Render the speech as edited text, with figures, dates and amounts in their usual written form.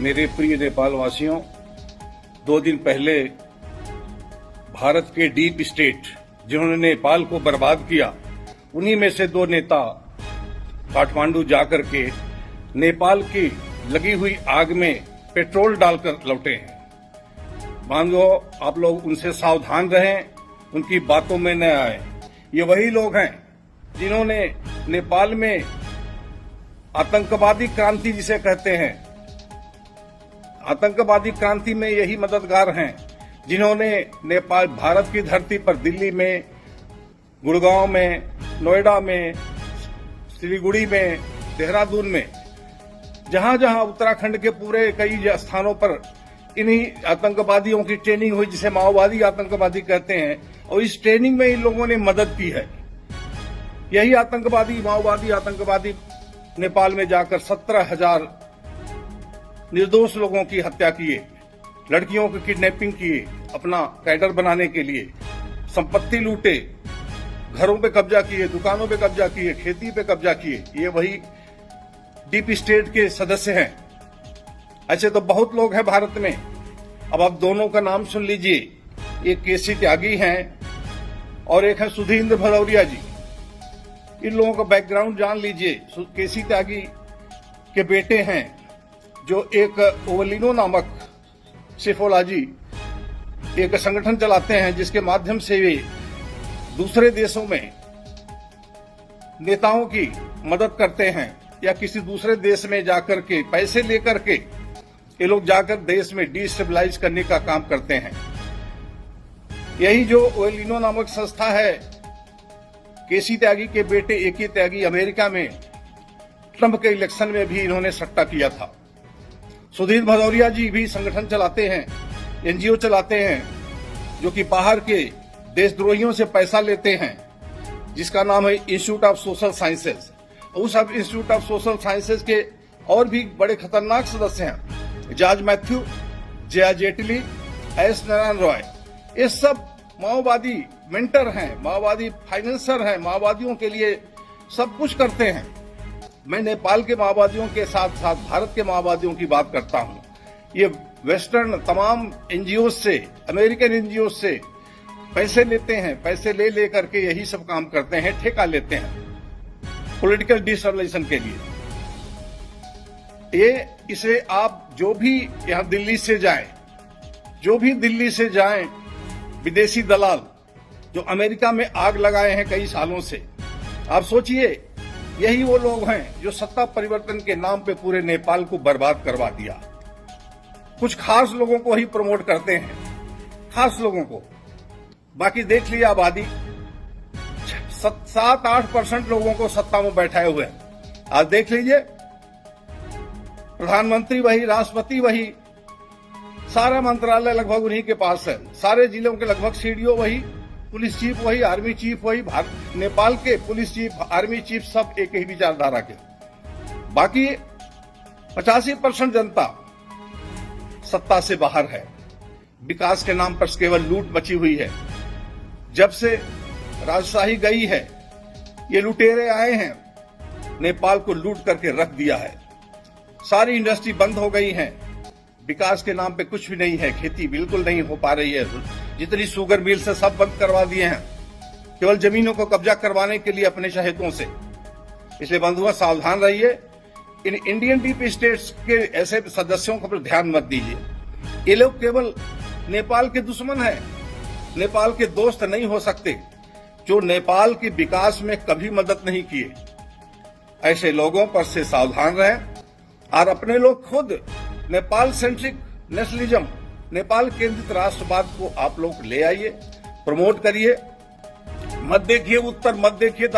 मेरे प्रिय नेपाल वासियों, 2 दिन पहले भारत के डीप स्टेट जिन्होंने नेपाल को बर्बाद किया, उन्हीं में से 2 नेता काठमांडू जाकर के नेपाल की लगी हुई आग में पेट्रोल डालकर लौटे हैं। मान लो आप लोग उनसे सावधान रहें, उनकी बातों में न आए। ये वही लोग हैं जिन्होंने नेपाल में आतंकवादी क्रांति जिसे कहते हैं, आतंकवादी क्रांति में यही मददगार हैं जिन्होंने नेपाल भारत की धरती पर दिल्ली में, गुड़गांव में, नोएडा में, सिलीगुड़ी में, देहरादून में, जहां जहां उत्तराखंड के पूरे कई स्थानों पर इन्हीं आतंकवादियों की ट्रेनिंग हुई जिसे माओवादी आतंकवादी कहते हैं, और इस ट्रेनिंग में इन लोगों ने मदद की है। यही आतंकवादी माओवादी आतंकवादी नेपाल में जाकर 17,000 निर्दोष लोगों की हत्या किए, लड़कियों की किडनैपिंग किए, अपना कैडर बनाने के लिए संपत्ति लूटे, घरों पे कब्जा किए, दुकानों पे कब्जा किए, खेती पे कब्जा किए। ये वही डीप स्टेट के सदस्य हैं। ऐसे तो बहुत लोग हैं भारत में। अब आप दोनों का नाम सुन लीजिए। एक केसी त्यागी हैं और एक है सुधींद्र भदौरिया जी। इन लोगों का बैकग्राउंड जान लीजिए। केसी त्यागी के बेटे हैं जो एक ओवलिनो नामक सेफोलॉजी एक संगठन चलाते हैं जिसके माध्यम से वे दूसरे देशों में नेताओं की मदद करते हैं, या किसी दूसरे देश में जाकर के पैसे लेकर के ये लोग जाकर देश में डिस्टेबलाइज करने का काम करते हैं। यही जो ओवलिनो नामक संस्था है, केसी त्यागी के बेटे एके त्यागी अमेरिका में ट्रंप के इलेक्शन में भी इन्होंने सट्टा किया था। सुधीर भदौरिया जी भी संगठन चलाते हैं, एनजीओ चलाते हैं, जो कि बाहर के देशद्रोहियों से पैसा लेते हैं, जिसका नाम है इंस्टीट्यूट ऑफ सोशल साइंसेज। उस इंस्टीट्यूट ऑफ सोशल साइंसेज के और भी बड़े खतरनाक सदस्य हैं, George Matthew, Jaya Jaitley, S Narayan Roy. ये सब माओवादी मेंटर हैं, माओवादी फाइनेंसर हैं, माओवादियों के लिए सब कुछ करते हैं। मैं नेपाल के माओवादियों के साथ साथ भारत के माओवादियों की बात करता हूं। ये वेस्टर्न तमाम एनजीओ से, अमेरिकन एनजीओ से पैसे लेते हैं, पैसे ले करके यही सब काम करते हैं, ठेका लेते हैं पॉलिटिकल डिस्टेबलाइजेशन के लिए। इसे आप जो भी यहां दिल्ली से जाएं, जो भी दिल्ली से जाएं, विदेशी दलाल जो अमेरिका में आग लगाए हैं कई सालों से, आप सोचिए यही वो लोग हैं जो सत्ता परिवर्तन के नाम पे पूरे नेपाल को बर्बाद करवा दिया। कुछ खास लोगों को ही प्रमोट करते हैं, खास लोगों को। बाकी देख लिया आबादी 7-8% लोगों को सत्ता में बैठाए हुए हैं। आज देख लीजिए, प्रधानमंत्री वही, राष्ट्रपति वही, सारा मंत्रालय लगभग उन्हीं के पास है, सारे जिलों के लगभग सीडीओ वही, पुलिस चीफ वही, आर्मी चीफ वही, नेपाल के पुलिस चीफ, आर्मी चीफ सब एक ही विचारधारा के। बाकी 85% जनता सत्ता से बाहर है। विकास के नाम पर केवल लूट मची हुई है। जब से राजशाही गई है, ये लुटेरे आए हैं, नेपाल को लूट करके रख दिया है। सारी इंडस्ट्री बंद हो गई है, विकास के नाम पे कुछ भी नहीं है, खेती बिल्कुल नहीं हो पा रही है। जितनी शुगर मिल से सब बंद करवा दिए हैं, केवल जमीनों को कब्जा करवाने के लिए अपने चहेतों से। इसलिए बंधुओं, सावधान रहिए। इन इंडियन डीप स्टेट्स के ऐसे सदस्यों पर ध्यान मत दीजिए। ये लोग केवल नेपाल के दुश्मन हैं, नेपाल के दोस्त नहीं हो सकते, जो नेपाल के विकास में कभी मदद नहीं किए। ऐसे लोगों पर से सावधान रहें और अपने लोग खुद नेपाल सेंट्रिक नेशनलिज्म, नेपाल केंद्रित राष्ट्रवाद को आप लोग ले आइए, प्रमोट करिए। मत देखिए उत्तर, मत देखिए